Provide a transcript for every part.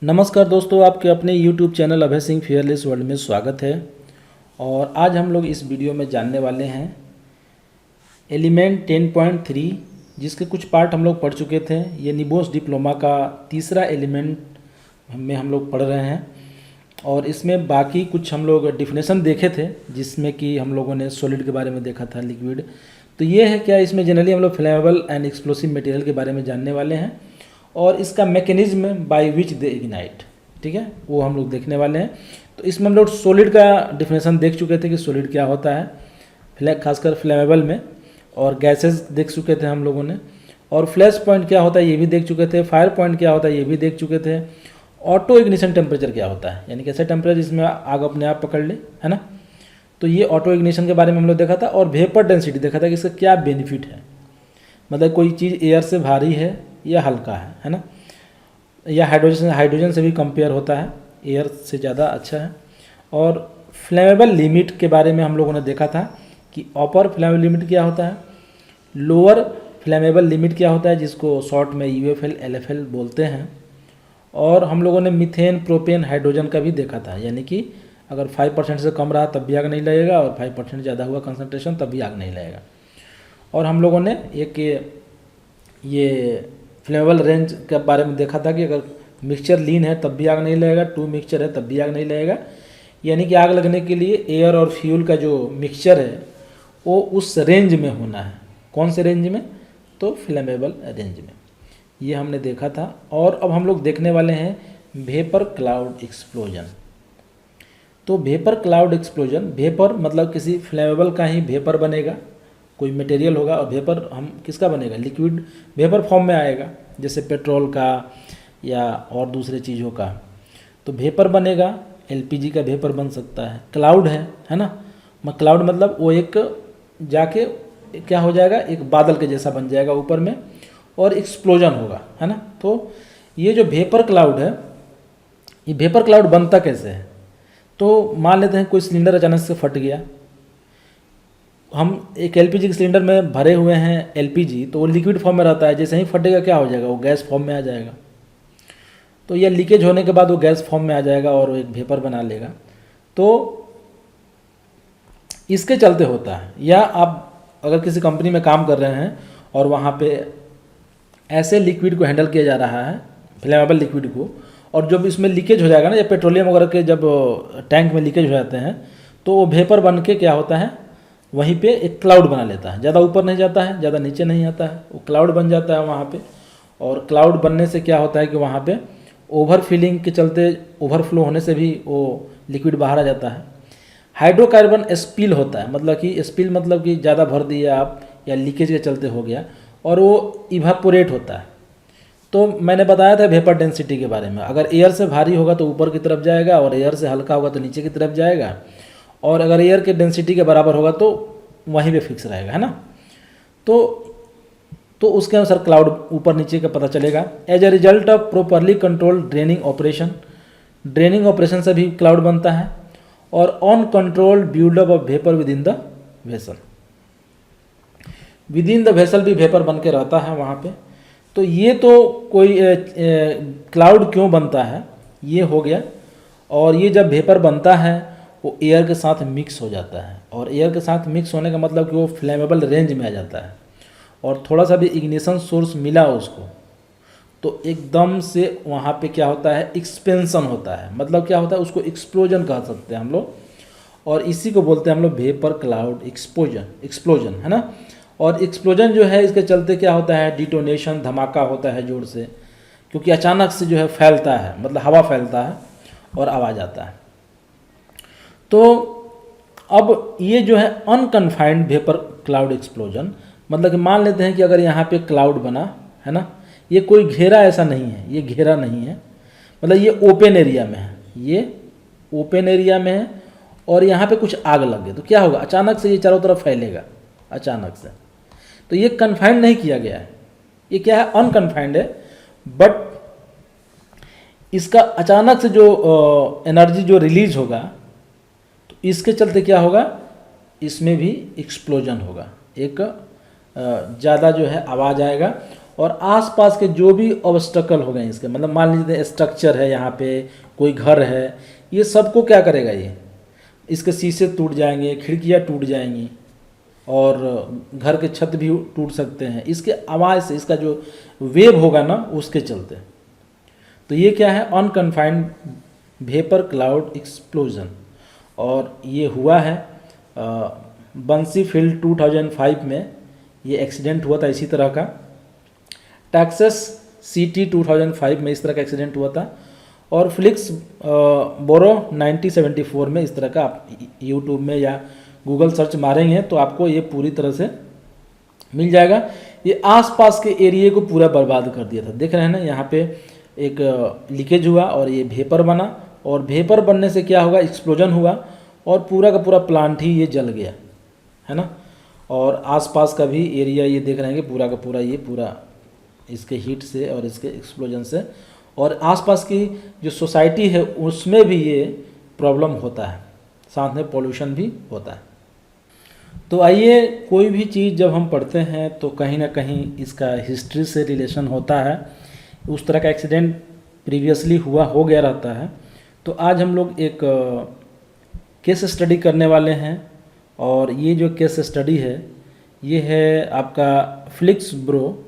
नमस्कार दोस्तों, आपके अपने YouTube channel Abhay Singh fearless world में स्वागत है। और आज हम लोग इस वीडियो में जानने वाले हैं एलिमेंट 10.3, जिसके कुछ पार्ट हम लोग पढ़ चुके थे। ये निबोस डिप्लोमा का तीसरा एलिमेंट में हम लोग पढ़ रहे हैं और इसमें बाकी कुछ हम लोग डिफिनेशन देखे थे, जिसमें कि हम लोगों ने सॉलिड के बारे में देखा था, लिक्विड। तो ये है क्या, इसमें जनरली हम लोग फ्लेमेबल एंड एक्सप्लोसिव मटेरियल के बारे में जानने वाले हैं और इसका mechanism by which they ignite, ठीक है, वो हम लोग देखने वाले हैं। तो इसमें हम लोग सॉलिड का डिफिनेशन देख चुके थे कि सॉलिड क्या होता है, खासकर फ्लेमेबल में, और गैसेस देख चुके थे हम लोगों ने, और फ्लैश पॉइंट क्या होता है ये भी देख चुके थे, फायर पॉइंट क्या होता है ये भी देख चुके थे, ऑटो इग्निशन टेम्परेचर क्या होता है, यानी कैसे टेम्परेचर जिसमें आग अपने आप पकड़ ले, है ना। तो ये ऑटो इग्निशन के बारे में हम लोग देखा था, और वेपर डेंसिटी देखा था कि इसका क्या बेनिफिट है, मतलब कोई चीज़ एयर से भारी है या हल्का है ना, या हाइड्रोजन से भी कंपेयर होता है, एयर से ज़्यादा अच्छा है। और फ्लेमेबल लिमिट के बारे में हम लोगों ने देखा था कि अपर फ्लेमेबल लिमिट क्या होता है, लोअर फ्लेमेबल लिमिट क्या होता है, जिसको शॉर्ट में यूएफएल एलएफएल बोलते हैं। और हम लोगों ने मीथेन प्रोपेन हाइड्रोजन का भी देखा था, यानी कि अगर 5% से कम रहा तब भी आग नहीं लगेगा, और 5% ज़्यादा हुआ कंसनट्रेशन तब भी आग नहीं लगेगा। और हम लोगों ने एक ये फ्लेमेबल रेंज के बारे में देखा था कि अगर मिक्सचर लीन है तब भी आग नहीं लगेगा, 2 मिक्सचर है तब भी आग नहीं लगेगा, यानी कि आग लगने के लिए एयर और फ्यूल का जो मिक्सचर है वो उस रेंज में होना है। कौन से रेंज में? तो फ्लेमेबल रेंज में, ये हमने देखा था। और अब हम लोग देखने वाले हैं वेपर क्लाउड एक्सप्लोजन। तो वेपर क्लाउड एक्सप्लोजन, वेपर मतलब किसी फ्लेमेबल का ही वेपर बनेगा, कोई मटेरियल होगा और वेपर हम किसका बनेगा, लिक्विड वेपर फॉर्म में आएगा, जैसे पेट्रोल का या और दूसरे चीज़ों का। तो वेपर बनेगा, एलपीजी का वेपर बन सकता है। क्लाउड है ना, क्लाउड मतलब वो एक जाके क्या हो जाएगा, एक बादल के जैसा बन जाएगा ऊपर में, और एक्सप्लोजन होगा, है ना। तो ये जो वेपर क्लाउड है, ये वेपर क्लाउड बनता कैसे है? तो मान लेते हैं कोई सिलेंडर अचानक से फट गया, हम एक एलपीजी के सिलेंडर में भरे हुए हैं एलपीजी, तो वो लिक्विड फॉर्म में रहता है, जैसे ही फटेगा क्या हो जाएगा, वो गैस फॉर्म में आ जाएगा। तो ये लीकेज होने के बाद वो गैस फॉर्म में आ जाएगा और एक वेपर बना लेगा। तो इसके चलते होता है, या आप अगर किसी कंपनी में काम कर रहे हैं और वहाँ पे ऐसे लिक्विड को हैंडल किया जा रहा है, फ्लेमेबल लिक्विड को, और जब इसमें लीकेज हो जाएगा ना, या पेट्रोलियम वगैरह के जब टैंक में लीकेज हो जाते हैं, तो वो वेपर बन के क्या होता है, वहीं पे एक क्लाउड बना लेता है, ज़्यादा ऊपर नहीं जाता है, ज़्यादा नीचे नहीं आता है, वो क्लाउड बन जाता है वहाँ पे। और क्लाउड बनने से क्या होता है कि वहाँ पे ओवर फिलिंग के चलते, ओवरफ्लो होने से भी वो लिक्विड बाहर आ जाता है। हाइड्रोकार्बन स्पिल होता है, मतलब कि स्पिल मतलब कि ज़्यादा भर दिया आप, या लीकेज के चलते हो गया, और वो इवापोरेट होता है। तो मैंने बताया था वेपर डेंसिटी के बारे में, अगर एयर से भारी होगा तो ऊपर की तरफ जाएगा, और एयर से हल्का होगा तो नीचे की तरफ जाएगा, और अगर एयर के डेंसिटी के बराबर होगा तो वहीं पे फिक्स रहेगा, है ना। तो उसके अनुसार क्लाउड ऊपर नीचे का पता चलेगा। As a result of properly control draining operation, draining operation से भी क्लाउड बनता है, और uncontrolled buildup of vapour within the vessel, within the vessel भी वेपर बन के रहता है वहाँ पे। तो ये तो कोई क्लाउड क्यों बनता है, ये हो गया। और ये जब वेपर बनता है वो एयर के साथ मिक्स हो जाता है, और एयर के साथ मिक्स होने का मतलब कि वो फ्लेमेबल रेंज में आ जाता है, और थोड़ा सा भी इग्निशन सोर्स मिला उसको तो एकदम से वहाँ पे क्या होता है, एक्सपेंशन होता है। मतलब क्या होता है, उसको एक्सप्लोजन कह सकते हैं हम लोग, और इसी को बोलते हैं हम लोग वेपर क्लाउड एक्सप्लोजन, है ना। और एक्सप्लोजन जो है, इसके चलते क्या होता है, डिटोनेशन, धमाका होता है जोर से, क्योंकि अचानक से जो है फैलता है, मतलब हवा फैलता है और आवाज़ आता है। तो अब ये जो है अनकन्फाइंड वेपर क्लाउड एक्सप्लोजन, मतलब कि मान लेते हैं कि अगर यहाँ पे क्लाउड बना है ना, ये कोई घेरा ऐसा नहीं है, ये घेरा नहीं है, मतलब ये ओपन एरिया में है, ये ओपन एरिया में है, और यहाँ पे कुछ आग लग गई तो क्या होगा, अचानक से ये चारों तरफ फैलेगा अचानक से। तो ये कन्फाइंड नहीं किया गया है, ये क्या है, अनकन्फाइंड है, बट इसका अचानक से जो एनर्जी जो रिलीज होगा, तो इसके चलते क्या होगा, इसमें भी एक्सप्लोजन होगा, एक ज़्यादा जो है आवाज़ आएगा, और आसपास के जो भी ऑब्स्टकल हो गए इसके, मतलब मान लीजिए स्ट्रक्चर है, यहाँ पे कोई घर है, ये सबको क्या करेगा, ये इसके शीशे टूट जाएंगे, खिड़कियाँ टूट जाएंगी और घर के छत भी टूट सकते हैं इसके आवाज़ से, इसका जो वेव होगा ना उसके चलते। तो ये क्या है, अनकन्फाइंड वेपर क्लाउड एक्सप्लोजन, और ये हुआ है बंसी फील्ड 2005 में ये एक्सीडेंट हुआ था इसी तरह का। टेक्सास सिटी 2005 में इस तरह का एक्सीडेंट हुआ था, और फ्लिक्स बोरो 1974 में इस तरह का। आप यूट्यूब में या गूगल सर्च मारेंगे तो आपको ये पूरी तरह से मिल जाएगा। ये आसपास के एरिया को पूरा बर्बाद कर दिया था। देख रहे हैं ना, यहाँ पे एक लीकेज हुआ और ये वेपर बना, और वेपर बनने से क्या होगा, एक्सप्लोजन हुआ और पूरा का पूरा प्लांट ही ये जल गया, है ना। और आसपास का भी एरिया ये देख रहे हैं कि पूरा का पूरा ये पूरा इसके हीट से और इसके एक्सप्लोजन से, और आसपास की जो सोसाइटी है उसमें भी ये प्रॉब्लम होता है, साथ में पोल्यूशन भी होता है। तो आइए, कोई भी चीज़ जब हम पढ़ते हैं तो कहीं ना कहीं इसका हिस्ट्री से रिलेशन होता है। उस तरह का एक्सीडेंट प्रीवियसली हो गया रहता है। तो आज हम लोग एक केस स्टडी करने वाले हैं, और ये जो केस स्टडी है ये है आपका flix bro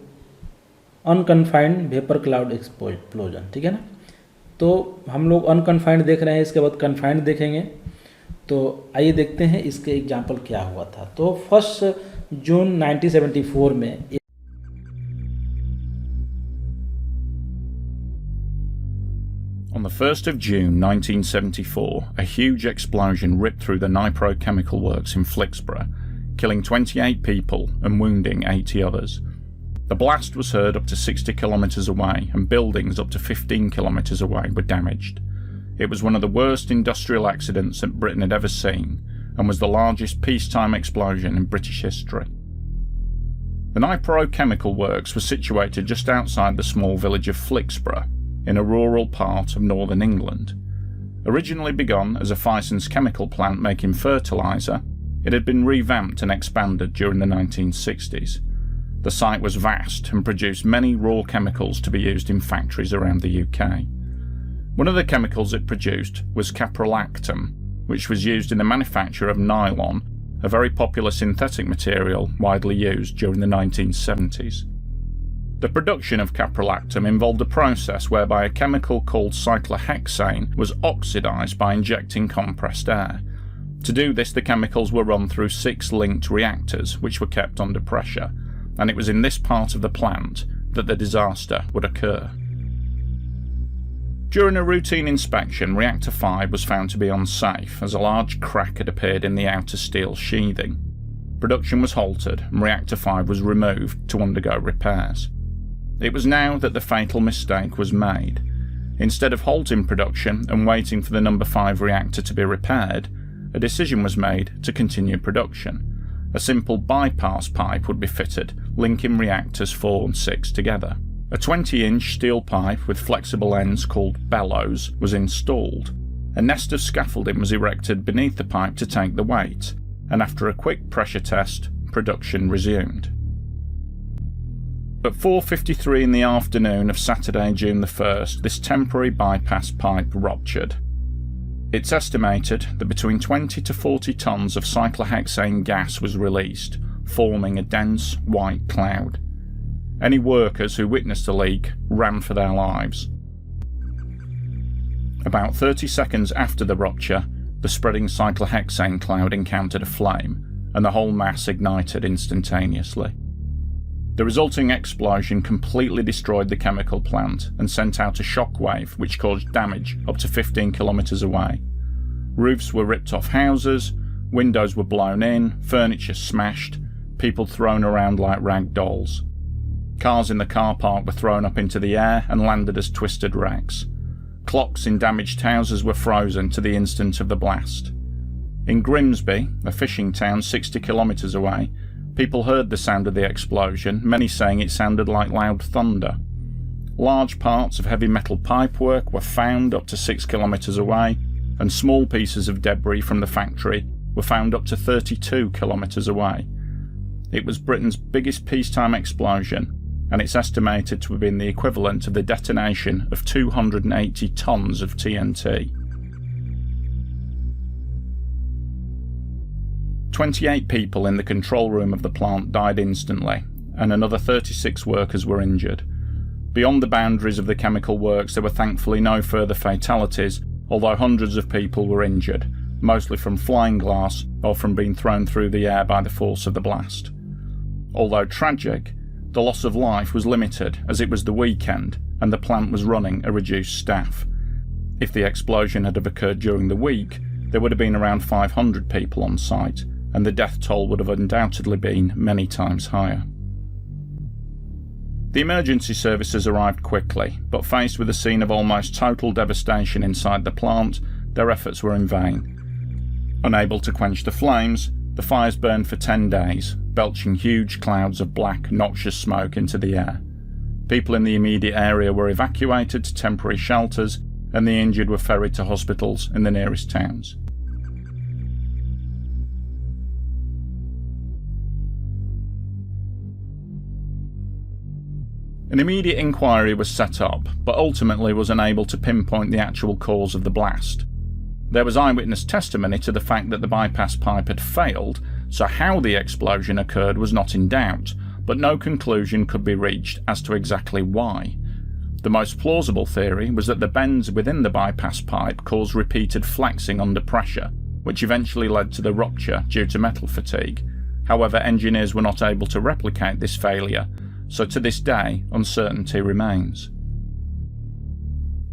unconfined vapour cloud explosion, ठीक है ना। तो हम लोग अनकन्फाइंड देख रहे हैं, इसके बाद कन्फाइंड देखेंगे। तो आइए देखते हैं इसके एग्जाम्पल क्या हुआ था। तो 1 जून 1974 में On the 1st of June 1974, a huge explosion ripped through the Nipro Chemical Works in Flixborough, killing 28 people and wounding 80 others. The blast was heard up to 60 kilometres away, and buildings up to 15 kilometres away were damaged. It was one of the worst industrial accidents that Britain had ever seen, and was the largest peacetime explosion in British history. The Nipro Chemical Works was situated just outside the small village of Flixborough, in a rural part of northern England. Originally begun as a Fison's chemical plant making fertiliser, it had been revamped and expanded during the 1960s. The site was vast and produced many raw chemicals to be used in factories around the UK. One of the chemicals it produced was caprolactam, which was used in the manufacture of nylon, a very popular synthetic material widely used during the 1970s. The production of caprolactam involved a process whereby a chemical called cyclohexane was oxidised by injecting compressed air. To do this, the chemicals were run through 6 linked reactors, which were kept under pressure, and it was in this part of the plant that the disaster would occur. During a routine inspection, Reactor 5 was found to be unsafe, as a large crack had appeared in the outer steel sheathing. Production was halted, and Reactor 5 was removed to undergo repairs. It was now that the fatal mistake was made. Instead of halting production and waiting for the number 5 reactor to be repaired, a decision was made to continue production. A simple bypass pipe would be fitted, linking reactors 4 and 6 together. A 20-inch steel pipe with flexible ends called bellows was installed. A nest of scaffolding was erected beneath the pipe to take the weight, and after a quick pressure test, production resumed. At 4:53 in the afternoon of Saturday, June the 1st, this temporary bypass pipe ruptured. It's estimated that between 20 to 40 tonnes of cyclohexane gas was released, forming a dense white cloud. Any workers who witnessed the leak ran for their lives. About 30 seconds after the rupture, the spreading cyclohexane cloud encountered a flame, and the whole mass ignited instantaneously. The resulting explosion completely destroyed the chemical plant and sent out a shockwave which caused damage up to 15 kilometres away. Roofs were ripped off houses, windows were blown in, furniture smashed, people thrown around like rag dolls. Cars in the car park were thrown up into the air and landed as twisted wrecks. Clocks in damaged houses were frozen to the instant of the blast. In Grimsby, a fishing town 60 kilometres away, people heard the sound of the explosion, many saying it sounded like loud thunder. Large parts of heavy metal pipework were found up to 6 kilometres away, and small pieces of debris from the factory were found up to 32 kilometres away. It was Britain's biggest peacetime explosion, and it's estimated to have been the equivalent of the detonation of 280 tons of TNT. 28 people in the control room of the plant died instantly, and another 36 workers were injured. Beyond the boundaries of the chemical works, there were thankfully no further fatalities, although hundreds of people were injured, mostly from flying glass or from being thrown through the air by the force of the blast. Although tragic, the loss of life was limited as it was the weekend and the plant was running a reduced staff. If the explosion had occurred during the week, there would have been around 500 people on site, and the death toll would have undoubtedly been many times higher. The emergency services arrived quickly, but faced with a scene of almost total devastation inside the plant, their efforts were in vain. Unable to quench the flames, the fires burned for 10 days, belching huge clouds of black, noxious smoke into the air. People in the immediate area were evacuated to temporary shelters, and the injured were ferried to hospitals in the nearest towns. An immediate inquiry was set up, but ultimately was unable to pinpoint the actual cause of the blast. There was eyewitness testimony to the fact that the bypass pipe had failed, so how the explosion occurred was not in doubt, but no conclusion could be reached as to exactly why. The most plausible theory was that the bends within the bypass pipe caused repeated flexing under pressure, which eventually led to the rupture due to metal fatigue. However, engineers were not able to replicate this failure, so to this day, uncertainty remains.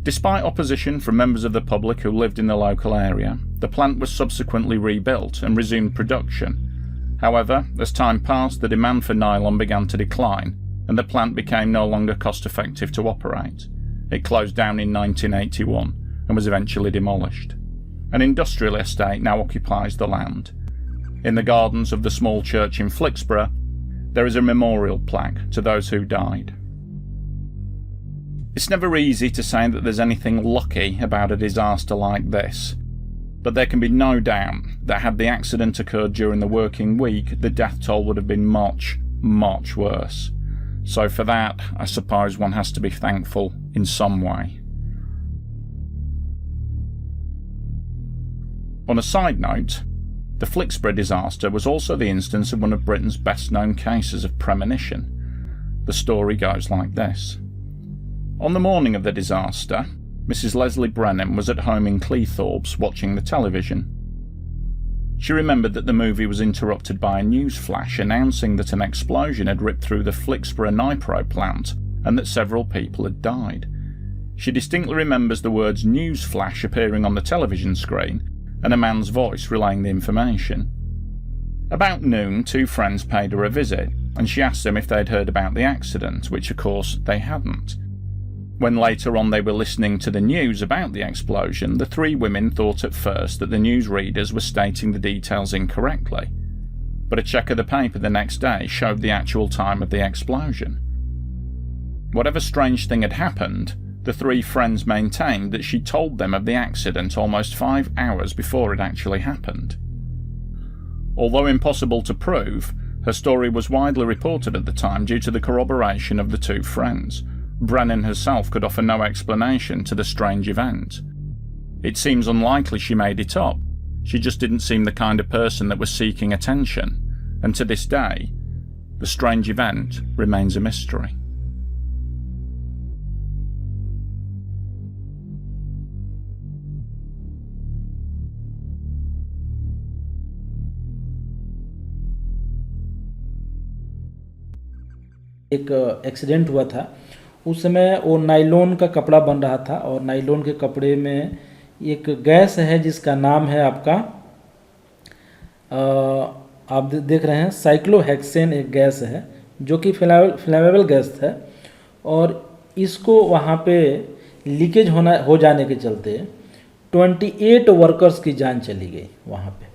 Despite opposition from members of the public who lived in the local area, the plant was subsequently rebuilt and resumed production. However, as time passed, the demand for nylon began to decline, and the plant became no longer cost-effective to operate. It closed down in 1981 and was eventually demolished. An industrial estate now occupies the land. In the gardens of the small church in Flixborough, there is a memorial plaque to those who died. It's never easy to say that there's anything lucky about a disaster like this, but there can be no doubt that had the accident occurred during the working week, the death toll would have been much, much worse. So for that, I suppose one has to be thankful in some way. On a side note, the Flixborough disaster was also the instance of one of Britain's best-known cases of premonition. The story goes like this. On the morning of the disaster, Mrs. Leslie Brennan was at home in Cleethorpes watching the television. She remembered that the movie was interrupted by a news flash announcing that an explosion had ripped through the Flixborough Nipro plant and that several people had died. She distinctly remembers the words news flash appearing on the television screen and a man's voice relaying the information. About noon, two friends paid her a visit, and she asked them if they'd heard about the accident, which of course they hadn't. When later on they were listening to the news about the explosion, the three women thought at first that the newsreaders were stating the details incorrectly, but a check of the paper the next day showed the actual time of the explosion. Whatever strange thing had happened, the three friends maintained that she told them of the accident almost 5 hours before it actually happened. Although impossible to prove, her story was widely reported at the time due to the corroboration of the two friends. Brennan herself could offer no explanation to the strange event. It seems unlikely she made it up. She just didn't seem the kind of person that was seeking attention, and to this day, the strange event remains a mystery. एक accident हुआ था। उस समय वो nylon का कपड़ा बन रहा था और नाइलॉन के कपड़े में एक गैस है जिसका नाम है आपका आप देख रहे हैं साइक्लोहेक्सेन। एक गैस है जो कि फ्लेमेबल गैस है और इसको वहाँ पे लीकेज हो जाने के चलते 28 वर्कर्स की जान चली गई वहाँ पे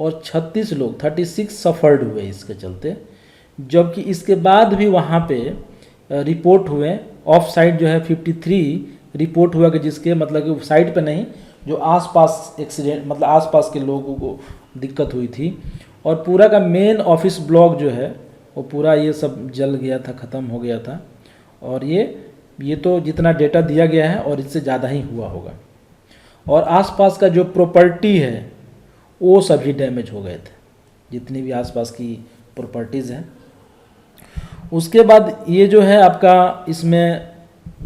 और 36 सफर्ड हुए इसके चलते। जबकि इसके बाद भी वहाँ पे रिपोर्ट हुए ऑफ साइट जो है 53 रिपोर्ट हुआ कि जिसके मतलब कि साइट पे नहीं जो आसपास एक्सीडेंट मतलब आसपास के लोगों को दिक्कत हुई थी। और पूरा का मेन ऑफिस ब्लॉक जो है वो पूरा ये सब जल गया था, ख़त्म हो गया था। और ये तो जितना डेटा दिया गया है और इससे ज़्यादा ही हुआ होगा। और आसपास का जो प्रॉपर्टी है वो सभी डैमेज हो गए थे, जितनी भी आसपास की प्रॉपर्टीज़ हैं। उसके बाद ये जो है आपका, इसमें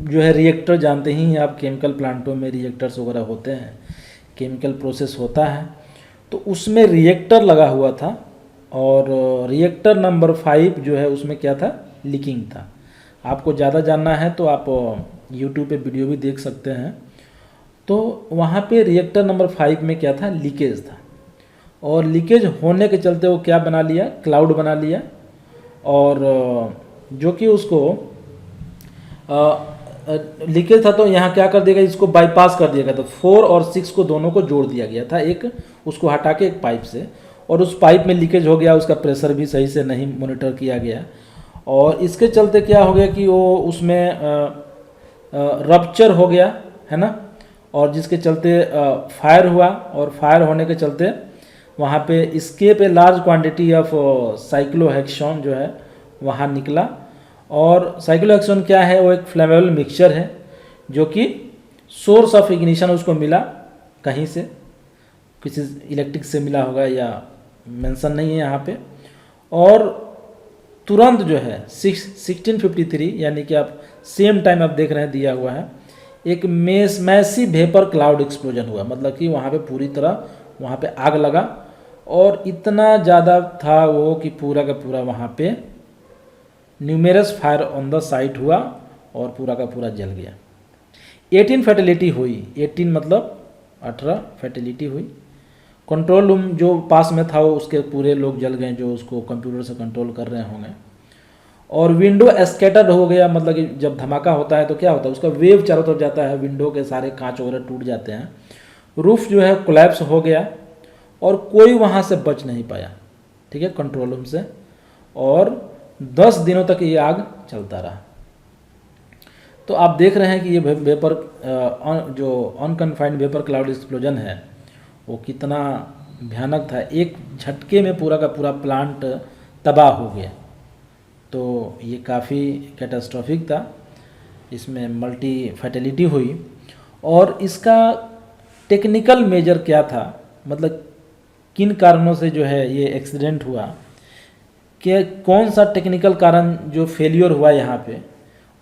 जो है रिएक्टर, जानते ही हैं आप, केमिकल प्लांटों में रिएक्टर्स वगैरह होते हैं, केमिकल प्रोसेस होता है। तो उसमें रिएक्टर लगा हुआ था और रिएक्टर नंबर 5 जो है उसमें क्या था, लीकिंग था। आपको ज़्यादा जानना है तो आप YouTube पे वीडियो भी देख सकते हैं। तो वहाँ पे रिएक्टर नंबर 5 में क्या था, लीकेज था। और लीकेज होने के चलते वो क्या बना लिया, क्लाउड बना लिया। और जो कि उसको लीकेज था तो यहाँ क्या कर दिया, इसको बाईपास कर दिया गया। तो 4 और 6 को दोनों को जोड़ दिया गया था, एक उसको हटा के एक पाइप से। और उस पाइप में लीकेज हो गया, उसका प्रेशर भी सही से नहीं मॉनिटर किया गया। और इसके चलते क्या हो गया कि वो उसमें रप्चर हो गया, है ना। और जिसके चलते फायर हुआ, और फायर होने के चलते वहाँ पे escape a large quantity of cyclohexone जो है वहाँ निकला। और साइक्लोहेक्सोन क्या है, वो एक फ्लेमेबल मिक्सचर है जो कि सोर्स ऑफ इग्निशन उसको मिला कहीं से, किसी इलेक्ट्रिक से मिला होगा या मेंशन नहीं है यहाँ पे। और तुरंत जो है 1653 यानी कि आप सेम टाइम आप देख रहे हैं दिया हुआ है, एक मैसिव वेपर क्लाउड एक्सप्लोजन हुआ। मतलब कि वहाँ पे पूरी तरह वहाँ पे आग लगा और इतना ज़्यादा था वो कि पूरा का पूरा वहाँ पे numerous fire on the site हुआ और पूरा का पूरा जल गया। 18 फैटेलिटी हुई, 18 मतलब 18 फैटेलिटी हुई। कंट्रोल रूम जो पास में था वो उसके पूरे लोग जल गए, जो उसको कंप्यूटर से कंट्रोल कर रहे होंगे। और विंडो स्कैटर्ड हो गया, मतलब कि जब धमाका होता है तो क्या होता है, उसका वेव चारों तरफ जाता है, विंडो के सारे कांच वगैरह टूट जाते हैं। रूफ जो है कोलैप्स हो गया और कोई वहाँ से बच नहीं पाया, ठीक है, कंट्रोल रूम से। और 10 दिनों तक ये आग चलता रहा। तो आप देख रहे हैं कि ये वेपर जो अनकन्फाइंड वेपर क्लाउड एक्सप्लोजन है वो कितना भयानक था। एक झटके में पूरा का पूरा प्लांट तबाह हो गया। तो ये काफ़ी कैटास्ट्रॉफिक था, इसमें मल्टी फैटेलिटी हुई। और इसका टेक्निकल मेजर क्या था, मतलब किन कारणों से जो है ये एक्सीडेंट हुआ, कि कौन सा टेक्निकल कारण जो फेलियर हुआ यहाँ पे,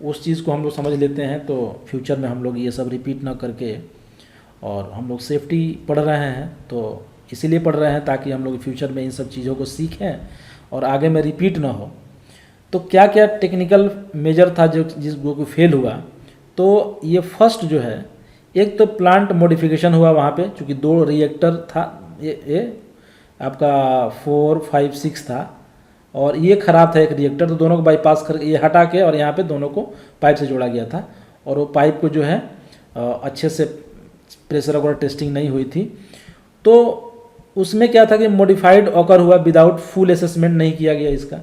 उस चीज़ को हम लोग समझ लेते हैं तो फ्यूचर में हम लोग ये सब रिपीट ना करके, और हम लोग सेफ्टी पढ़ रहे हैं तो इसीलिए पढ़ रहे हैं ताकि हम लोग फ्यूचर में इन सब चीज़ों को सीखें और आगे में रिपीट ना हो। तो क्या क्या टेक्निकल मेजर था जो जिसको को फेल हुआ। तो ये फर्स्ट जो है, एक तो प्लांट मॉडिफिकेशन हुआ वहाँ पे, चूँकि 2 रिएक्टर था, ये आपका 4, 5, 6 था और ये ख़राब था एक रिएक्टर, तो दोनों को बाईपास कर ये हटा के और यहाँ पे दोनों को पाइप से जोड़ा गया था। और वो पाइप को जो है अच्छे से प्रेशर वगैरह टेस्टिंग नहीं हुई थी। तो उसमें क्या था कि मॉडिफाइड ऑकर हुआ विदाउट फुल असेसमेंट नहीं किया गया इसका,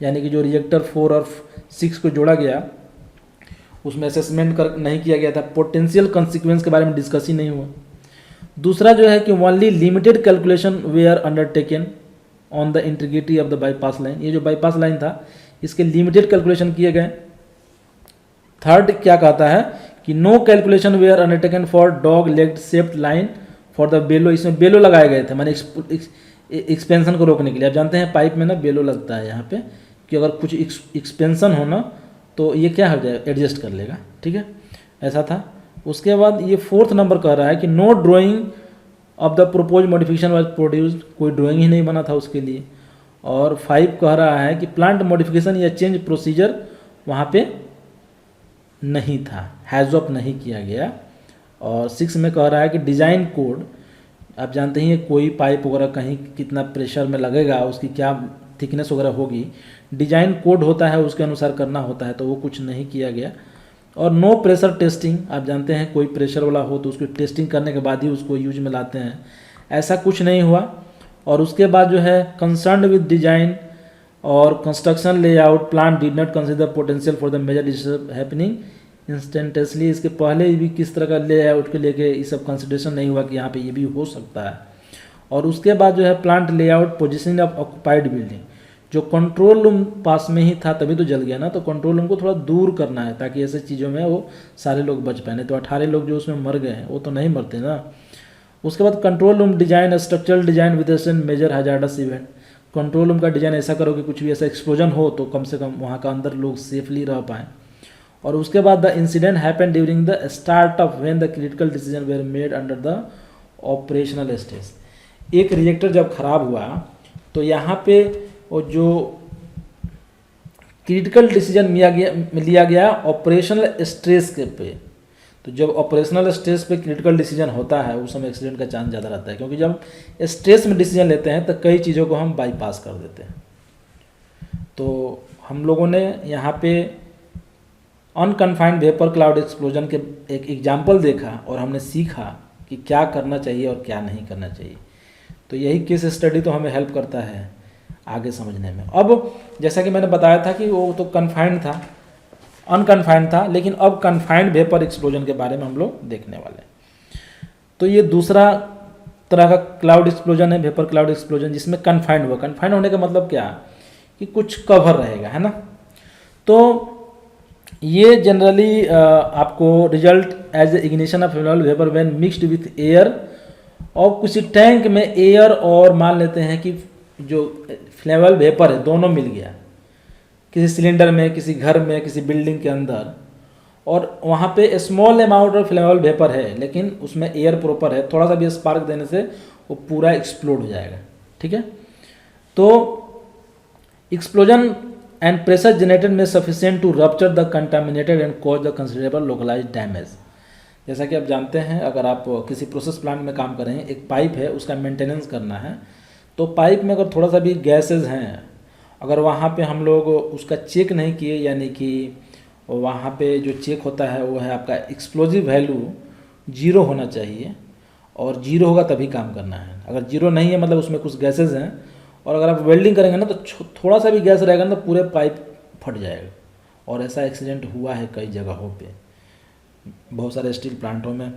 यानी कि जो रिएक्टर 4 और 6 को जोड़ा गया उसमें असेसमेंट नहीं किया गया था, पोटेंशियल कॉन्सिक्वेंस के बारे में डिस्कस ही नहीं हुआ। दूसरा जो है कि only limited calculation were undertaken on the integrity of the bypass line, ये जो बाईपास लाइन था इसके लिमिटेड कैलकुलेशन किए गए। थर्ड क्या कहता है कि no calculation were undertaken for dog leg shaped line for the bellow, इसमें बेलो लगाए गए थे, माने एक्सपेंशन को रोकने के लिए। आप जानते हैं पाइप में ना बेलो लगता है यहाँ पे, कि अगर कुछ एक्सपेंशन होना तो ये क्या हो जाए, एडजस्ट कर लेगा, ठीक है, ऐसा था। उसके बाद ये 4th नंबर कह रहा है कि no drawing of the propose modification was produced, कोई ड्राइंग ही नहीं बना था उसके लिए। और 5 कह रहा है कि प्लांट मॉडिफिकेशन या चेंज प्रोसीजर वहाँ पे नहीं था, हैज़ ऑफ नहीं किया गया। और 6 में कह रहा है कि डिज़ाइन कोड, आप जानते ही हैं कोई पाइप वगैरह कहीं कितना प्रेशर में लगेगा, उसकी क्या थिकनेस वगैरह होगी, डिजाइन कोड होता है उसके अनुसार करना होता है, तो वो कुछ नहीं किया गया। और नो प्रेशर टेस्टिंग, आप जानते हैं कोई प्रेशर वाला हो तो उसकी टेस्टिंग करने के बाद ही उसको यूज में लाते हैं, ऐसा कुछ नहीं हुआ। और उसके बाद जो है कंसर्न विद डिजाइन और construction layout, plant did not consider potential for the major disturb happening instantaneously, इसके पहले भी किस तरह का लेआउट के लेके ये सब कंसिडरेशन नहीं हुआ कि यहाँ पे ये भी हो सकता है। और उसके बाद जो है plant layout, positioning of occupied building, जो कंट्रोल रूम पास में ही था तभी तो जल गया ना, तो कंट्रोल रूम को थोड़ा दूर करना है ताकि ऐसे चीज़ों में वो सारे लोग बच पाए। नहीं तो 18 लोग जो उसमें मर गए हैं वो तो नहीं मरते ना। उसके बाद control room design, structural design with major hazards event. Control room का डिजाइन ऐसा करो कि कुछ भी ऐसा एक्सप्लोजन हो तो कम से कम वहाँ का अंदर लोग सेफली रह पाएँ। और उसके बाद the incident happen during the start of when the critical decision were made under the operational stage. एक रिएक्टर जब खराब हुआ तो यहाँ पे वो जो क्रिटिकल डिसीजन लिया गया ऑपरेशनल स्ट्रेस के पे। तो जब ऑपरेशनल स्ट्रेस पे क्रिटिकल डिसीजन होता है उस समय एक्सीडेंट का चांस ज़्यादा रहता है, क्योंकि जब स्ट्रेस में डिसीजन लेते हैं तो कई चीज़ों को हम बाईपास कर देते हैं। तो हम लोगों ने यहाँ पे अनकन्फाइंड वेपर क्लाउड एक्सप्लोजन के एक एग्जाम्पल देखा और हमने सीखा कि क्या करना चाहिए और क्या नहीं करना चाहिए। तो यही केस स्टडी तो हमें हेल्प करता है आगे समझने में। अब जैसा कि मैंने बताया था कि वो तो कन्फाइंड था, अनकन्फाइंड था, लेकिन अब कन्फाइंड वेपर एक्सप्लोजन के बारे में हम लोग देखने वाले हैं। तो ये दूसरा तरह का क्लाउड एक्सप्लोजन है, वेपर क्लाउड एक्सप्लोजन, जिसमें कन्फाइंड हुआ। कन्फाइंड होने का मतलब क्या कि कुछ कवर रहेगा, है ना। तो ये जनरली आपको result as ignition of flammable vapour when mixed with air, और किसी टैंक में एयर और मान लेते हैं कि जो फ्लेमेबल वेपर है दोनों मिल गया, किसी सिलेंडर में, किसी घर में, किसी बिल्डिंग के अंदर, और वहाँ पे small amount of flammable vapour है लेकिन उसमें एयर प्रॉपर है, थोड़ा सा भी स्पार्क देने से वो पूरा एक्सप्लोड हो जाएगा। ठीक है, तो एक्सप्लोजन एंड प्रेशर जनरेटेड में sufficient to rupture the contaminated and cause the considerable localised damage. जैसा कि आप जानते हैं, अगर आप किसी प्रोसेस प्लांट में काम कर रहे हैं, एक पाइप है उसका मेंटेनेंस करना है, तो पाइप में अगर थोड़ा सा भी गैसेज हैं, अगर वहाँ पे हम लोग उसका चेक नहीं किए, यानी कि वहाँ पे जो चेक होता है वो है आपका एक्सप्लोजिव वैल्यू 0 होना चाहिए, और 0 होगा तभी काम करना है। अगर 0 नहीं है मतलब उसमें कुछ गैसेज हैं, और अगर आप वेल्डिंग करेंगे ना तो थोड़ा सा भी गैस रहेगा ना तो पूरे पाइप फट जाएगा। और ऐसा एक्सीडेंट हुआ है कई जगहों पे, बहुत सारे स्टील प्लांटों में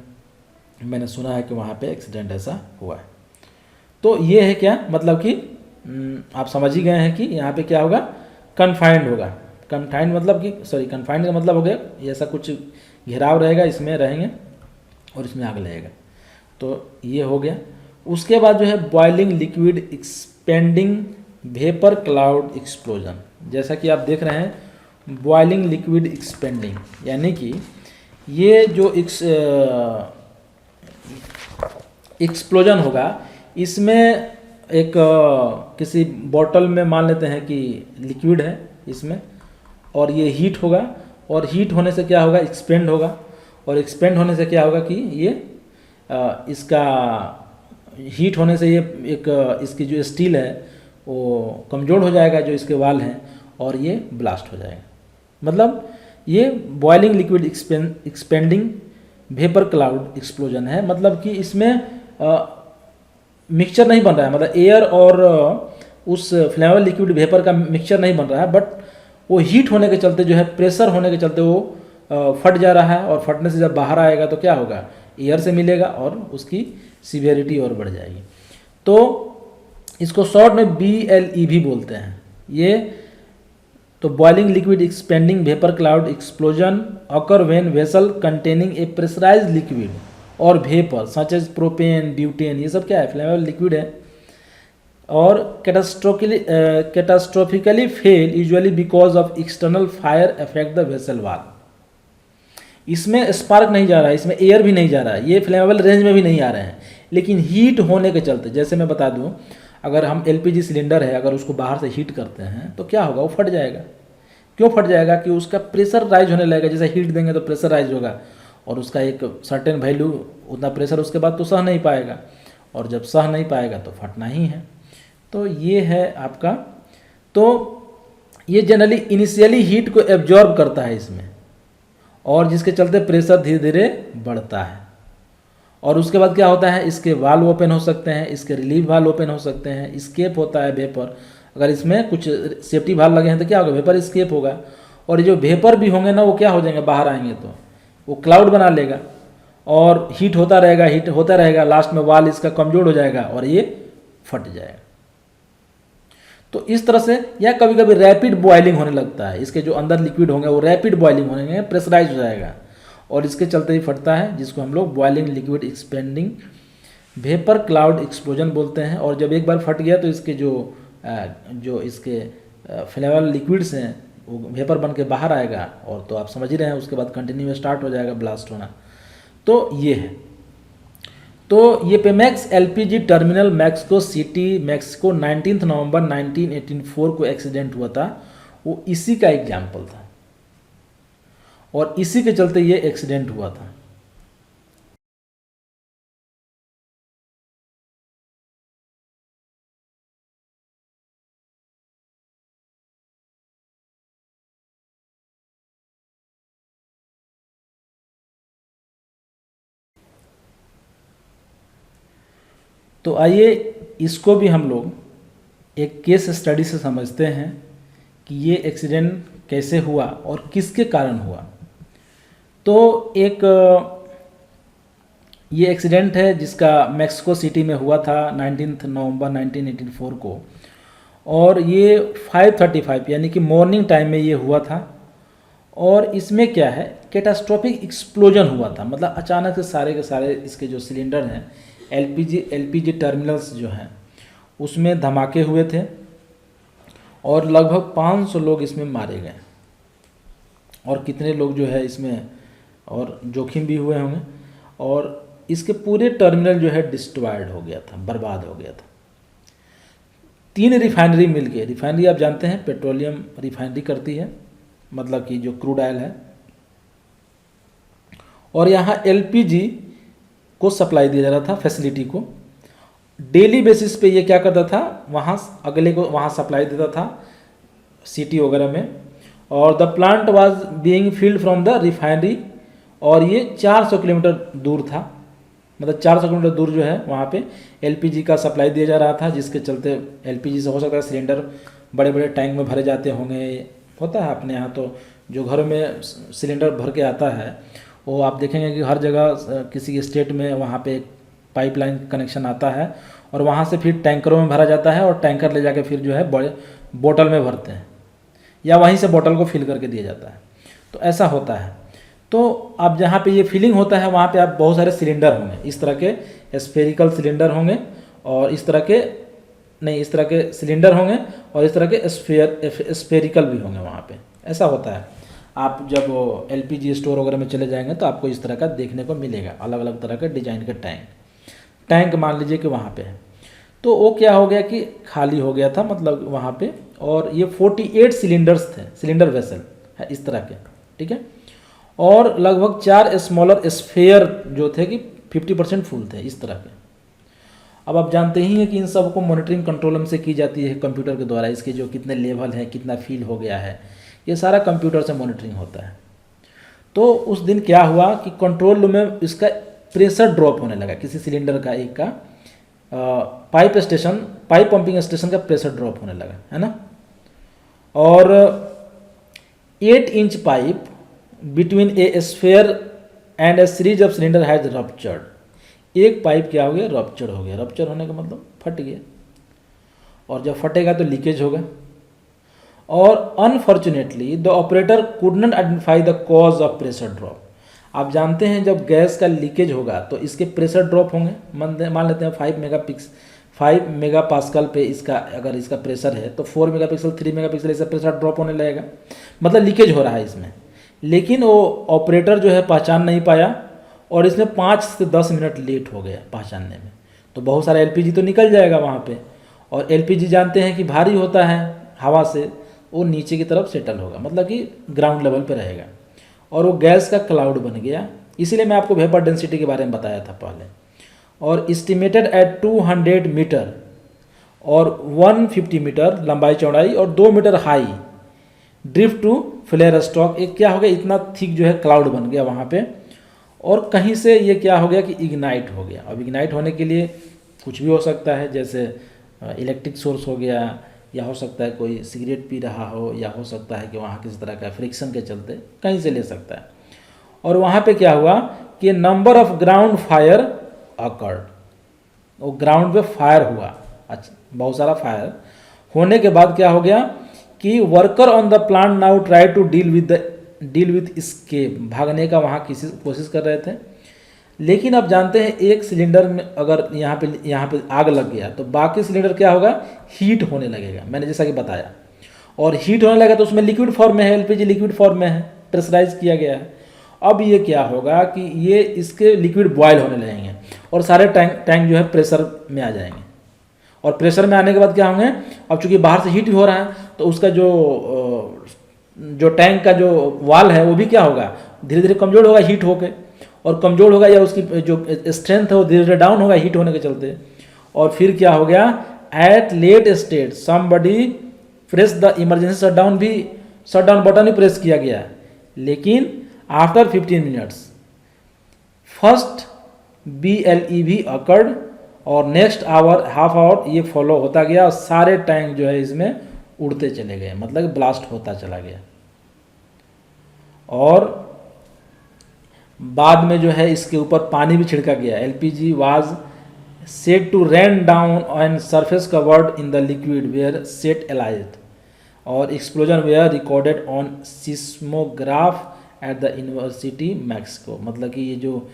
मैंने सुना है कि वहाँ पे एक्सीडेंट ऐसा हुआ है। तो ये है क्या मतलब कि आप समझ ही गए हैं कि यहाँ पे क्या होगा, कन्फाइंड होगा। कन्फाइंड मतलब कि कन्फाइंड का मतलब हो गया ऐसा कुछ घेराव रहेगा, इसमें रहेंगे और इसमें आग लगेगा। तो ये हो गया। उसके बाद जो है boiling liquid expanding vapour cloud explosion. जैसा कि आप देख रहे हैं बॉइलिंग लिक्विड एक्सपेंडिंग, यानी कि ये जो एक्सप्लोजन होगा इसमें एक किसी बॉटल में मान लेते हैं कि लिक्विड है इसमें, और ये हीट होगा, और हीट होने से क्या होगा, एक्सपेंड होगा, और एक्सपेंड होने से क्या होगा कि ये इसका हीट होने से ये एक इसकी जो स्टील है वो कमज़ोर हो जाएगा, जो इसके वाल हैं, और ये ब्लास्ट हो जाएगा। मतलब ये boiling liquid expanding vapour cloud explosion है। मतलब कि इसमें मिक्सचर नहीं बन रहा है, मतलब एयर और उस फ्लेमेबल लिक्विड वेपर का मिक्सचर नहीं बन रहा है, बट वो हीट होने के चलते जो है, प्रेशर होने के चलते वो फट जा रहा है, और फटने से जब बाहर आएगा तो क्या होगा, एयर से मिलेगा और उसकी सीवियरिटी और बढ़ जाएगी। तो इसको शॉर्ट में BLE भी बोलते हैं ये। तो boiling liquid expanding vapour cloud explosion occur when vessel containing a pressurised liquid और vapour such as propane, butane, ये सब क्या है, फ्लेमेबल लिक्विड है, और catastrophically fail usually because of external fire affect the vessel wall. इसमें spark नहीं जा रहा है, इसमें एयर भी नहीं जा रहा है, ये फ्लेमेबल रेंज में भी नहीं आ रहे हैं, लेकिन हीट होने के चलते, जैसे मैं बता दूं, अगर हम LPG सिलेंडर है, अगर उसको बाहर से हीट करते हैं तो क्या होगा, वो फट जाएगा। क्यों फट जाएगा कि उसका प्रेशर राइज होने लगेगा, जैसे हीट देंगे तो प्रेशर राइज होगा, और उसका एक सर्टेन वैल्यू, उतना प्रेशर उसके बाद तो सह नहीं पाएगा, और जब सह नहीं पाएगा तो फटना ही है। तो ये है आपका। तो ये जनरली इनिशियली हीट को एब्जॉर्ब करता है इसमें, और जिसके चलते प्रेशर धीरे धीरे बढ़ता है, और उसके बाद क्या होता है, इसके वाल्व ओपन हो सकते हैं, इसके रिलीफ वाल्व ओपन हो सकते हैं, स्केप होता है वेपर। अगर इसमें कुछ सेफ्टी वाल्व लगे हैं तो क्या होगा, वेपर स्केप होगा, और ये जो वेपर भी होंगे ना वो क्या हो जाएंगे, बाहर आएंगे तो वो क्लाउड बना लेगा, और हीट होता रहेगा, हीट होता रहेगा, लास्ट में वाल इसका कमज़ोर हो जाएगा और ये फट जाएगा। तो इस तरह से, या कभी कभी रैपिड बॉइलिंग होने लगता है, इसके जो अंदर लिक्विड होंगे वो रैपिड बॉइलिंग होने, प्रेशराइज हो जाएगा और इसके चलते ही फटता है, जिसको हम लोग boiling liquid expanding vapour cloud explosion बोलते हैं। और जब एक बार फट गया तो इसके जो इसके फ्लेमेबल लिक्विड्स हैं वो वेपर बन के बाहर आएगा, और तो आप समझ ही रहे हैं उसके बाद कंटिन्यू स्टार्ट हो जाएगा ब्लास्ट होना। तो ये है, तो ये पेमेक्स LPG terminal Mexico city Mexico 19 नवंबर 1984 को एक्सीडेंट हुआ था, वो इसी का एग्जाम्पल था और इसी के चलते ये एक्सीडेंट हुआ था। तो आइए इसको भी हम लोग एक केस स्टडी से समझते हैं कि ये एक्सीडेंट कैसे हुआ और किसके कारण हुआ। तो एक ये एक्सीडेंट है जिसका मैक्सिको सिटी में हुआ था 19 नवंबर 1984 को, और ये 5:35 यानी कि मॉर्निंग टाइम में ये हुआ था। और इसमें क्या है, कैटास्ट्रोफिक एक्सप्लोजन हुआ था, मतलब अचानक से सारे के सारे इसके जो सिलेंडर हैं एलपीजी टर्मिनल्स जो हैं उसमें धमाके हुए थे और लगभग 500 लोग इसमें मारे गए, और कितने लोग जो है इसमें और जोखिम भी हुए होंगे, और इसके पूरे टर्मिनल जो है डिस्ट्रॉयड हो गया था, बर्बाद हो गया था। 3 रिफाइनरी मिल के, रिफाइनरी आप जानते हैं पेट्रोलियम रिफाइनरी करती है, मतलब कि जो क्रूड ऑयल है, और यहाँ एलपीजी को सप्लाई दिया जा रहा था, फैसिलिटी को डेली बेसिस पे ये क्या करता था, वहाँ अगले को वहाँ सप्लाई देता था सिटी वगैरह में। और the plant was being field from the refinery, और ये 400 किलोमीटर दूर था, मतलब 400 किलोमीटर दूर जो है वहाँ पे एलपीजी का सप्लाई दिया जा रहा था, जिसके चलते एलपीजी से हो सकता है सिलेंडर बड़े बड़े टैंक में भरे जाते होंगे, होता है अपने यहाँ तो जो घरों में सिलेंडर भर के आता है वो आप देखेंगे कि हर जगह किसी स्टेट में वहाँ पे पाइपलाइन कनेक्शन आता है और वहाँ से फिर टैंकरों में भरा जाता है, और टैंकर ले जाके फिर जो है बड़े बोतल में भरते हैं, या वहीं से बोतल को फिल करके दिया जाता है। तो ऐसा होता है। तो अब जहाँ पे ये फिलिंग होता है वहाँ पे आप बहुत सारे सिलेंडर होंगे, इस तरह के स्फेरिकल सिलेंडर होंगे, और इस तरह के सिलेंडर होंगे, और इस तरह के स्फेरिकल भी होंगे वहाँ पे। ऐसा होता है। आप जब एलपीजी स्टोर वगैरह में चले जाएंगे तो आपको इस तरह का देखने को मिलेगा, अलग अलग तरह के डिजाइन के टैंक मान लीजिए कि वहाँ पे है। तो वो क्या हो गया कि खाली हो गया था, मतलब वहाँ पे, और ये 48 सिलेंडर्स थे, सिलेंडर वेसल है इस तरह के, ठीक है, और लगभग 4 स्मॉलर स्फेयर जो थे कि 50% फुल थे इस तरह के। अब आप जानते ही हैं कि इन सब को मॉनिटरिंग कंट्रोल रूम से की जाती है कंप्यूटर के द्वारा, इसके जो कितने लेवल हैं, कितना फील हो गया है, ये सारा कंप्यूटर से मॉनिटरिंग होता है। तो उस दिन क्या हुआ कि कंट्रोल रूम में इसका प्रेशर ड्रॉप होने लगा, किसी सिलेंडर का एक का पाइप पंपिंग स्टेशन का प्रेशर ड्रॉप होने लगा, है ना। और 8 inch pipe between A sphere and A series of cylinder has ruptured. एक पाइप क्या हो गया, रप्चर हो गया। रप्चर होने का मतलब फट गया, और जब फटेगा तो लीकेज होगा। और unfortunately the operator could not identify the cause of pressure drop. आप जानते हैं जब गैस का लीकेज होगा तो इसके प्रेशर ड्रॉप होंगे, मान लेते हैं 5 मेगा पास्कल पे इसका, अगर इसका प्रेशर है तो 4 मेगापिक्सल 3 मेगापिक्सल ऐसा प्रेशर ड्रॉप होने लगेगा, मतलब लीकेज हो रहा है इसमें। लेकिन वो ऑपरेटर जो है पहचान नहीं पाया, और इसमें 5 से 10 मिनट लेट हो गया पहचानने में। तो बहुत सारा एलपीजी तो निकल जाएगा वहाँ पे, और एलपीजी जानते हैं कि भारी होता है, हवा से वो नीचे की तरफ सेटल होगा, मतलब कि ग्राउंड लेवल पे रहेगा, और वो गैस का क्लाउड बन गया। इसीलिए मैं आपको वेपर डेंसिटी के बारे में बताया था पहले। और इस्टीमेटेड एट 200 मीटर और 150 मीटर लंबाई चौड़ाई और 2 metre high drift to flare stack. एक क्या हो गया, इतना थिक जो है क्लाउड बन गया वहाँ पे, और कहीं से ये क्या हो गया कि इग्नाइट हो गया। अब इग्नाइट होने के लिए कुछ भी हो सकता है, जैसे इलेक्ट्रिक सोर्स हो गया, या हो सकता है कोई सिगरेट पी रहा हो, या हो सकता है कि वहाँ किसी तरह का फ्रिक्शन के चलते कहीं से ले सकता है। और वहाँ पे क्या हुआ कि number of ground fire occurred, वो ग्राउंड पे फायर हुआ, अच्छा बहुत सारा फायर होने के बाद क्या हो गया कि worker on the plant now try to deal with escape, भागने का वहाँ कोशिश कर रहे थे। लेकिन अब जानते हैं एक सिलेंडर में अगर यहाँ पे आग लग गया तो बाकी सिलेंडर क्या होगा, हीट होने लगेगा, मैंने जैसा कि बताया। और हीट होने लगा तो उसमें लिक्विड फॉर्म में है, एलपीजी लिक्विड फॉर्म में है, प्रेशराइज किया गया है। अब ये क्या होगा कि ये इसके लिक्विड बॉयल होने लगेंगे और सारे टैंक जो है प्रेशर में आ जाएंगे। और प्रेशर में आने के बाद क्या होंगे, अब चूंकि बाहर से हीट भी हो रहा है तो उसका जो टैंक का जो वाल है वो भी क्या होगा, धीरे धीरे कमजोर होगा हीट होके, और कमजोर होगा या उसकी जो स्ट्रेंथ है वो धीरे धीरे डाउन होगा हीट होने के चलते। और फिर क्या हो गया, at late state somebody press the emergency shutdown button भी प्रेस किया गया। लेकिन after 15 minutes first BLEV occurred और नेक्स्ट हाफ आवर ये फॉलो होता गया और सारे टैंक जो है इसमें उड़ते चले गए, मतलब ब्लास्ट होता चला गया। और बाद में जो है इसके ऊपर पानी भी छिड़का गया। LPG was set to rain down on surface covered in the liquid were set alight, और explosion were recorded on seismograph at the university Mexico. मतलब कि ये जो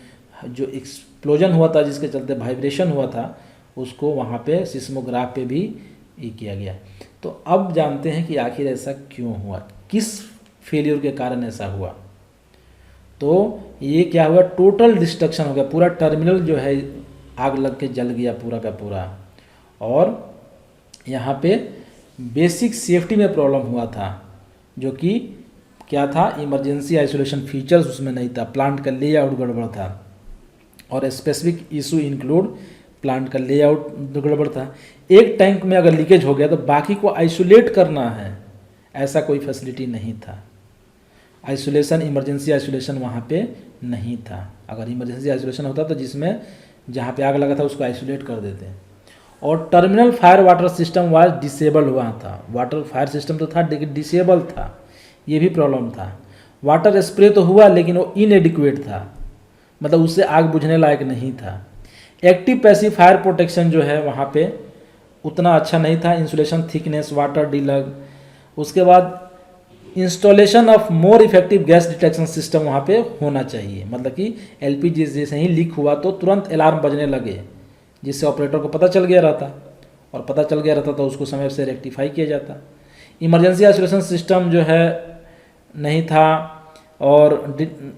एक्सप्लोजन हुआ था जिसके चलते वाइब्रेशन हुआ था उसको वहाँ पे सिस्मोग्राफ पे भी ये किया गया। तो अब जानते हैं कि आखिर ऐसा क्यों हुआ, किस फेलियर के कारण ऐसा हुआ। तो ये क्या हुआ, टोटल डिस्ट्रक्शन हो गया, पूरा टर्मिनल जो है आग लग के जल गया पूरा का पूरा। और यहाँ पे बेसिक सेफ्टी में प्रॉब्लम हुआ था, जो कि क्या था, इमरजेंसी आइसोलेशन फीचर्स उसमें नहीं था, प्लांट का लेआउट गड़बड़ था। और स्पेसिफिक इशू इंक्लूड प्लांट का लेआउट गड़बड़ था। एक टैंक में अगर लीकेज हो गया तो बाकी को आइसोलेट करना है, ऐसा कोई फैसिलिटी नहीं था। आइसोलेशन, इमरजेंसी आइसोलेशन वहाँ पे नहीं था। अगर इमरजेंसी आइसोलेशन होता तो जिसमें जहाँ पे आग लगा था उसको आइसोलेट कर देते। और terminal fire water system was disable हुआ था। वाटर फायर सिस्टम तो था लेकिन डिसेबल था, ये भी प्रॉब्लम था। वाटर स्प्रे तो हुआ लेकिन वो इनएडिक्वेट था, मतलब उससे आग बुझने लायक नहीं था। एक्टिव पैसिव फायर प्रोटेक्शन जो है वहाँ पे उतना अच्छा नहीं था, इंसुलेशन थिकनेस, वाटर डिलग। उसके बाद installation of more effective gas detection system वहाँ पे होना चाहिए, मतलब कि LPG जैसे ही लीक हुआ तो तुरंत अलार्म बजने लगे, जिससे ऑपरेटर को पता चल गया रहता, और पता चल गया रहता तो उसको समय से रेक्टिफाई किया जाता। इमरजेंसी आइसोलेशन सिस्टम जो है नहीं था, और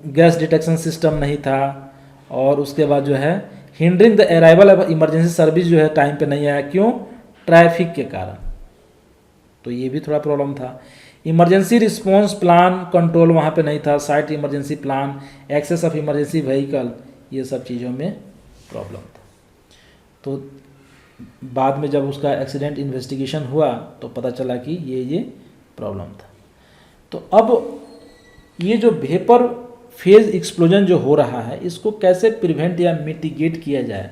गैस डिटेक्शन सिस्टम नहीं था, और उसके बाद जो है hindering the arrival of emergency service जो है टाइम पे नहीं आया, क्यों, ट्रैफिक के कारण। तो ये भी थोड़ा प्रॉब्लम था। इमरजेंसी रिस्पॉन्स प्लान कंट्रोल वहाँ पे नहीं था, site emergency plan, access of emergency vehicle, ये सब चीज़ों में प्रॉब्लम था। तो बाद में जब उसका एक्सीडेंट इन्वेस्टिगेशन हुआ तो पता चला कि ये प्रॉब्लम था। तो अब ये जो वेपर फेज एक्सप्लोजन जो हो रहा है इसको कैसे प्रिवेंट या मिटिगेट किया जाए,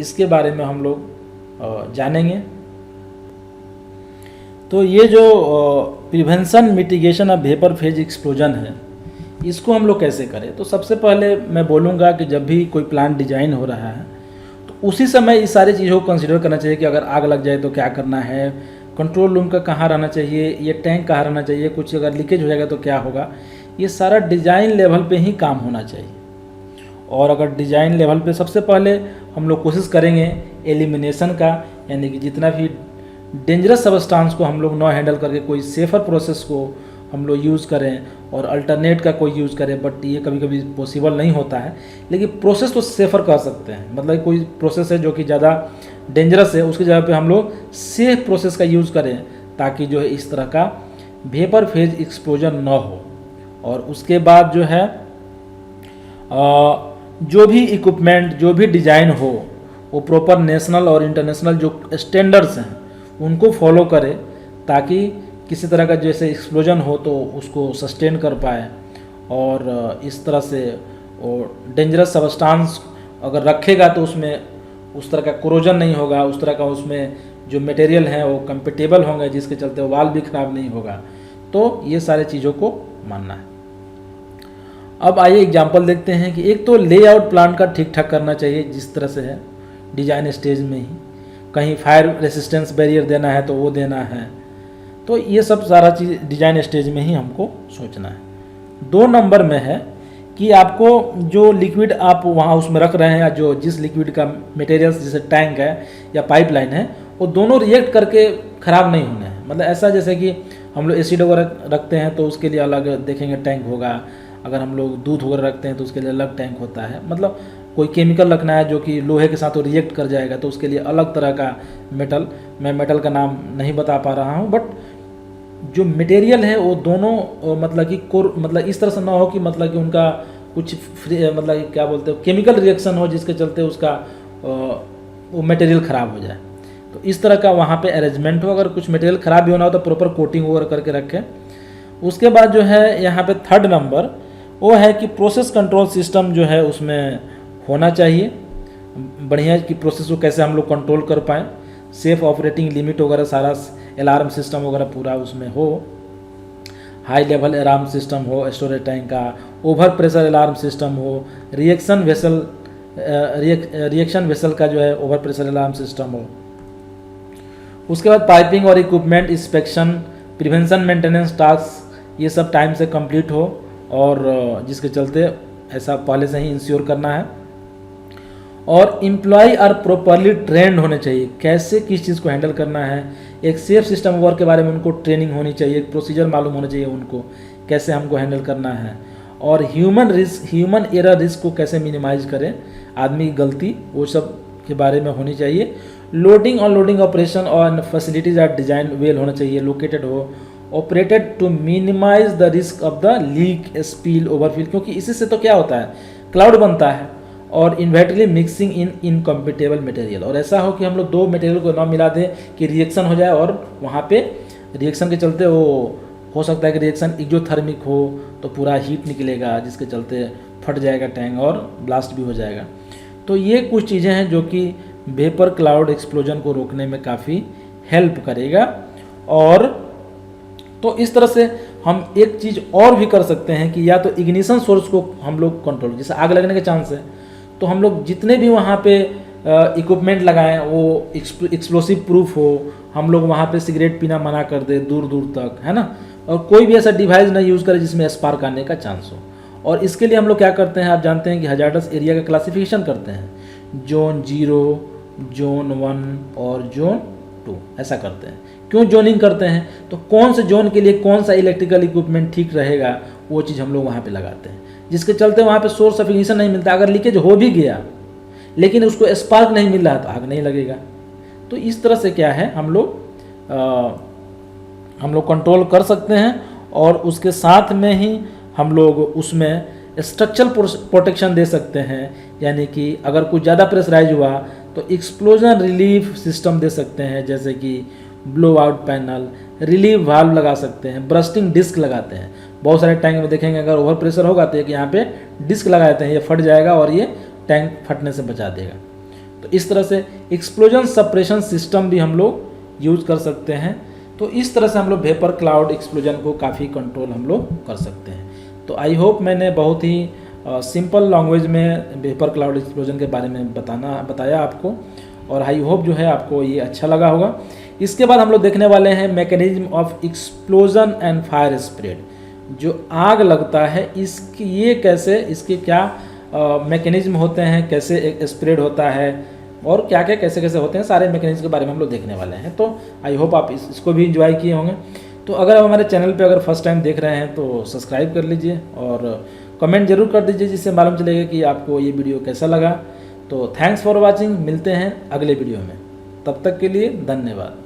इसके बारे में हम लोग जानेंगे। तो ये जो prevention mitigation of vapour phase explosion है इसको हम लोग कैसे करें। तो सबसे पहले मैं बोलूँगा कि जब भी कोई प्लांट डिजाइन हो रहा है तो उसी समय इस सारी चीज़ों को कंसिडर करना चाहिए कि अगर आग लग जाए तो क्या करना है, कंट्रोल रूम का कहाँ रहना चाहिए, ये टैंक कहाँ रहना चाहिए, कुछ अगर लीकेज हो जाएगा तो क्या होगा। ये सारा डिज़ाइन लेवल पे ही काम होना चाहिए। और अगर डिज़ाइन लेवल पे सबसे पहले हम लोग कोशिश करेंगे एलिमिनेशन का, यानी कि जितना भी डेंजरस सब्सटेंस को हम लोग न हैंडल करके कोई सेफ़र प्रोसेस को हम लोग यूज़ करें और अल्टरनेट का कोई यूज़ करें। बट ये कभी कभी पॉसिबल नहीं होता है, लेकिन प्रोसेस तो सेफ़र कर सकते हैं। मतलब कोई प्रोसेस है जो कि ज़्यादा डेंजरस है, उसकी जगह पे हम लोग सेफ प्रोसेस का यूज़ करें, ताकि जो है इस तरह का वेपर फेज एक्सप्लोजन न हो। और उसके बाद जो है जो भी इक्विपमेंट, जो भी डिज़ाइन हो, वो प्रॉपर नेशनल और इंटरनेशनल जो स्टैंडर्ड्स हैं उनको फॉलो करे, ताकि किसी तरह का जैसे एक्सप्लोजन हो तो उसको सस्टेन कर पाए। और इस तरह से डेंजरस सब्सटेंस अगर रखेगा तो उसमें उस तरह का कोरोजन नहीं होगा, उस तरह का उसमें जो मटेरियल हैं वो कंपेटेबल होंगे, जिसके चलते वाल भी ख़राब नहीं होगा। तो ये सारे चीज़ों को मानना है। अब आइए एग्जांपल देखते हैं कि एक तो लेआउट प्लान का ठीक ठाक करना चाहिए, जिस तरह से है डिजाइन स्टेज में ही। कहीं फायर रेसिस्टेंस बैरियर देना है तो वो देना है। तो ये सब सारा चीज़ डिजाइन स्टेज में ही हमको सोचना है। 2 नंबर में है कि आपको जो लिक्विड आप वहाँ उसमें रख रहे हैं या जो जिस लिक्विड का मटेरियल्स जैसे टैंक है या पाइपलाइन है वो दोनों रिएक्ट करके ख़राब नहीं होने हैं। मतलब ऐसा जैसे कि हम लोग एसिड वगैरह रखते हैं तो उसके लिए अलग देखेंगे टैंक होगा, अगर हम लोग दूध वगैरह रखते हैं तो उसके लिए अलग टैंक होता है। मतलब कोई केमिकल रखना है जो कि लोहे के साथ वो रिएक्ट कर जाएगा तो उसके लिए अलग तरह का मेटल, मैं मेटल का नाम नहीं बता पा रहा हूँ, बट जो मटेरियल है वो दोनों मतलब कि मतलब इस तरह से ना हो कि मतलब कि उनका कुछ मतलब क्या बोलते हो केमिकल रिएक्शन हो जिसके चलते उसका वो मटेरियल ख़राब हो जाए। तो इस तरह का वहाँ पे अरेंजमेंट हो। अगर कुछ मटेरियल ख़राब भी होना हो तो प्रॉपर कोटिंग वगैरह करके रखें। उसके बाद जो है यहाँ पे 3rd नंबर वो है कि प्रोसेस कंट्रोल सिस्टम जो है उसमें होना चाहिए बढ़िया कि प्रोसेस को कैसे हम लोग कंट्रोल कर पाएँ। सेफ ऑपरेटिंग लिमिट वगैरह सारा अलार्म सिस्टम वगैरह पूरा उसमें हो, हाई लेवल अलार्म सिस्टम हो स्टोरेज टैंक का, ओवर प्रेशर अलार्म सिस्टम हो, रिएक्शन वेसल का जो है ओवर प्रेशर अलार्म सिस्टम हो। उसके बाद पाइपिंग और equipment inspection, prevention maintenance task ये सब टाइम से कंप्लीट हो और जिसके चलते ऐसा पहले से ही इंश्योर करना है। और एम्प्लॉय आर प्रॉपरली ट्रेंड होने चाहिए, कैसे किस चीज़ को हैंडल करना है। एक सेफ सिस्टम वर्क के बारे में उनको ट्रेनिंग होनी चाहिए, एक प्रोसीजर मालूम होना चाहिए उनको कैसे हमको हैंडल करना है। और ह्यूमन एरर रिस्क को कैसे मिनिमाइज करें, आदमी की गलती वो सब के बारे में होनी चाहिए। लोडिंग अनलोडिंग ऑपरेशन और फैसिलिटीज आर डिजाइन वेल होना चाहिए, लोकेटेड हो, operated to minimise the risk of the leak spill overfill, क्योंकि इसी से तो क्या होता है क्लाउड बनता है। और इन्वर्टली मिक्सिंग इन इनकम्पेटेबल मटेरियल, और ऐसा हो कि हम लोग 2 मटेरियल को ना मिला दें कि रिएक्शन हो जाए और वहाँ पे रिएक्शन के चलते वो हो सकता है कि रिएक्शन एक्जोथर्मिक हो तो पूरा हीट निकलेगा जिसके चलते फट जाएगा टैंक और ब्लास्ट भी हो जाएगा। तो ये कुछ चीज़ें हैं जो कि वेपर क्लाउड एक्सप्लोजन को रोकने में काफ़ी हेल्प करेगा। और तो इस तरह से हम एक चीज़ और भी कर सकते हैं कि या तो इग्निशन सोर्स को हम लोग कंट्रोल, जैसे आग लगने के चांस है तो हम लोग जितने भी वहाँ पे इक्विपमेंट लगाएं वो एक्सप्लोसिव प्रूफ हो, हम लोग वहाँ पे सिगरेट पीना मना कर दे दूर दूर तक, है ना। और कोई भी ऐसा डिवाइस ना यूज़ करे जिसमें स्पार्क आने का चांस हो। और इसके लिए हम लोग क्या करते हैं, आप जानते हैं कि हजार्डस एरिया का क्लासिफिकेशन करते हैं, जोन 0, जोन 1 और जोन 2 ऐसा करते हैं। क्यों जोनिंग करते हैं, तो कौन से जोन के लिए कौन सा इलेक्ट्रिकल इक्विपमेंट ठीक रहेगा वो चीज़ हम लोग वहाँ पे लगाते हैं, जिसके चलते वहाँ पे सोर्स ऑफ इग्निशन नहीं मिलता। अगर लीकेज हो भी गया लेकिन उसको स्पार्क नहीं मिल रहा तो आग नहीं लगेगा। तो इस तरह से क्या है हम लोग कंट्रोल कर सकते हैं। और उसके साथ में ही हम लोग उसमें स्ट्रक्चरल प्रोटेक्शन दे सकते हैं, यानी कि अगर कुछ ज़्यादा प्रेशराइज हुआ तो एक्सप्लोजन रिलीफ सिस्टम दे सकते हैं, जैसे कि blow out panel, relief valve लगा सकते हैं, ब्रस्टिंग डिस्क लगाते हैं। बहुत सारे टैंक में देखेंगे अगर ओवर प्रेशर होगा तो यहाँ पे डिस्क लगा देते हैं, ये फट जाएगा और ये टैंक फटने से बचा देगा। तो इस तरह से एक्सप्लोजन सप्रेशन सिस्टम भी हम लोग यूज कर सकते हैं। तो इस तरह से हम लोग वेपर क्लाउड एक्सप्लोजन को काफ़ी कंट्रोल हम लोग कर सकते हैं। तो आई होप मैंने बहुत ही सिंपल लैंग्वेज में वेपर क्लाउड एक्सप्लोजन के बारे में बताया आपको, और आई होप जो है आपको ये अच्छा लगा होगा। इसके बाद हम लोग देखने वाले हैं mechanism of explosion and fire spread. जो आग लगता है इसकी ये कैसे, इसके क्या मैकेनिज्म होते हैं, कैसे स्प्रेड होता है और क्या क्या कैसे कैसे होते हैं, सारे मैकेनिज्म के बारे में हम लोग देखने वाले हैं। तो आई होप आप इसको भी इंजॉय किए होंगे। तो अगर आप हमारे चैनल पे अगर फर्स्ट टाइम देख रहे हैं तो सब्सक्राइब कर लीजिए और कमेंट जरूर कर दीजिए, जिससे मालूम चलेगा कि आपको ये वीडियो कैसा लगा। तो थैंक्स फॉर वॉचिंग, मिलते हैं अगले वीडियो में, तब तक के लिए धन्यवाद।